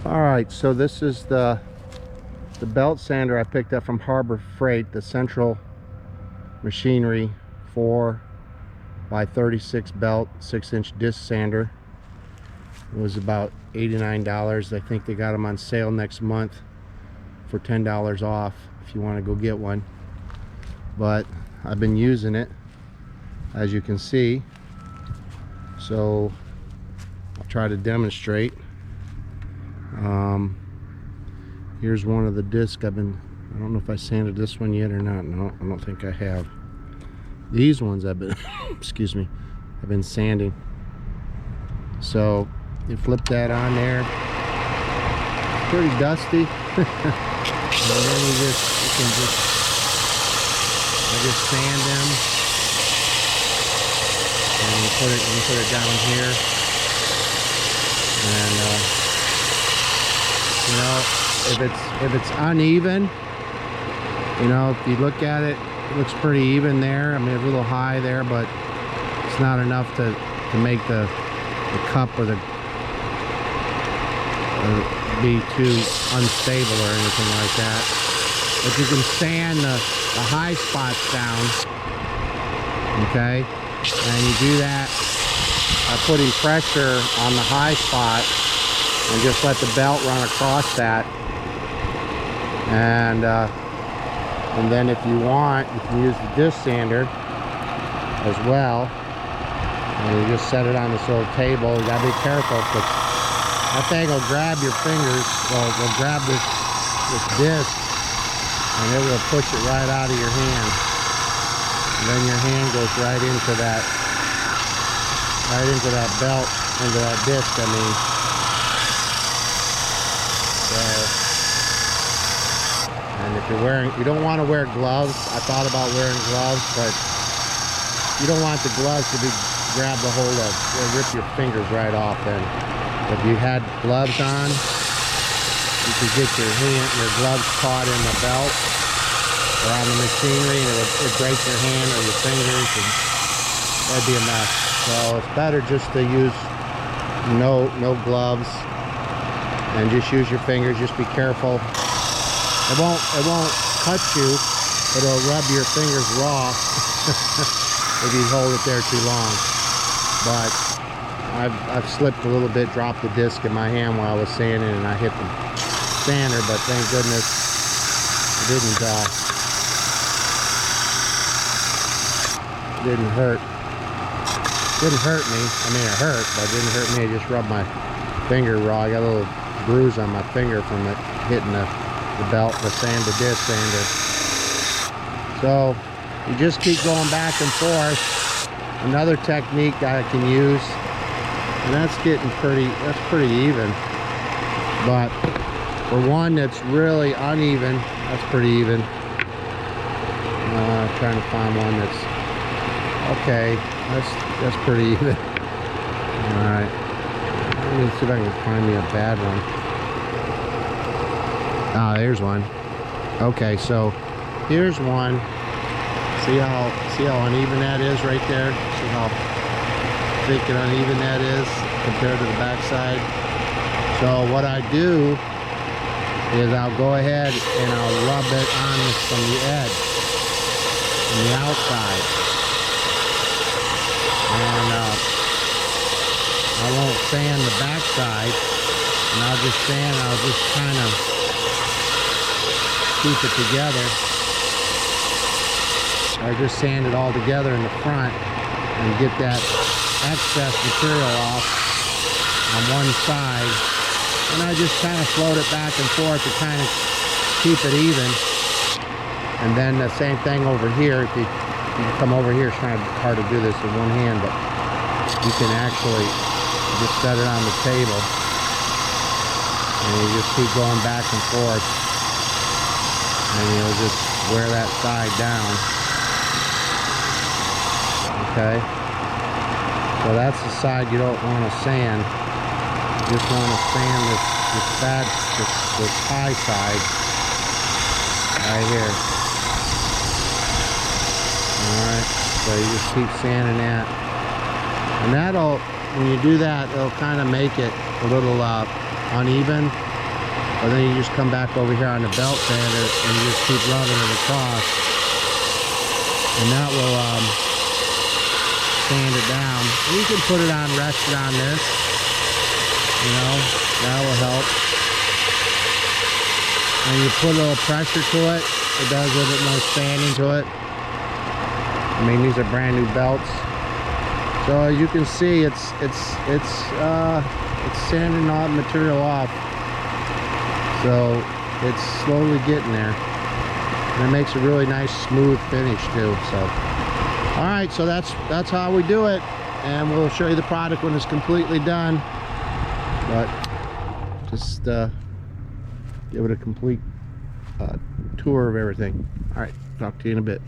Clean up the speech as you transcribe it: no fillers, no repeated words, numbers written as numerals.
All right, so this is the belt sander I picked up from Harbor Freight, the Central Machinery 4x36 belt 6-inch disc sander. It was about $89. I think they got them on sale next month for $10 off if you want to go get one. But I've been using it, as you can see, so I'll try to demonstrate. Here's one of the discs I don't know if I sanded this one yet or not. No, I don't think I have. These ones I've been excuse me, I've been sanding. So you flip that on there, it's pretty dusty. And then I just sand them, and you put it down here, and you know, if it's uneven, you know, if you look at it, it looks pretty even there. I mean, it's a little high there, but it's not enough to make the cup or be too unstable or anything like that. But you can sand the high spots down, okay? And you do that by putting pressure on the high spot and just let the belt run across that. And then if you want, you can use the disc sander as well. And you just set it on this little table. You gotta be careful because that thing will grab your fingers, will grab this disc, and it will push it right out of your hand. And then your hand goes right into that belt, into that disc, I mean. So, and if you don't want to wear gloves. I thought about wearing gloves, but you don't want the gloves to be grabbed a hold of. They'll rip your fingers right off. And if you had gloves on, you could get your gloves caught in the belt or on the machinery, and it would break your hand or your fingers, and that'd be a mess. So it's better just to use no gloves and just use your fingers. Just be careful. It won't cut you, but it'll rub your fingers raw if you hold it there too long. But I've slipped a little bit, dropped the disc in my hand while I was sanding, and I hit the sander, but thank goodness it didn't hurt. Didn't hurt me. I mean, it hurt, but it didn't hurt me. It just rubbed my finger raw. I got a little bruise on my finger from it hitting the belt, the disc sander. So you just keep going back and forth. Another technique I can use, and that's pretty even. But for one that's really uneven, that's pretty even. Trying to find one that's okay. That's pretty even. All right. Let me see if I can find me a bad one. Ah, there's one. Okay, so here's one. See how uneven that is right there? See how thick and uneven that is compared to the back side? So what I do is I'll go ahead and I'll rub it on from the edge, from the outside. And I won't sand the back side, and I'll just kind of keep it together. I just sand it all together in the front and get that excess material off on one side, and I just kind of float it back and forth to kind of keep it even. And then the same thing over here. If you come over here, it's kind of hard to do this with one hand, but you can actually just set it on the table and you just keep going back and forth, and you'll just wear that side down. Okay, so that's the side you don't want to sand. You just want to sand this high side right here. Alright, so you just keep sanding that, and when you do that, it'll kind of make it a little uneven, But then you just come back over here on the belt sander and you just keep rubbing it across, and that will sand it down. And you can put it on, rest it on this, you know, that will help. And you put a little pressure to it, it does a little bit more sanding to it. I mean, these are brand new belts, so as you can see, it's sanding all the material off. So it's slowly getting there, and it makes a really nice smooth finish too. So all right, so that's how we do it, and we'll show you the product when it's completely done. But just give it a complete tour of everything. All right, talk to you in a bit.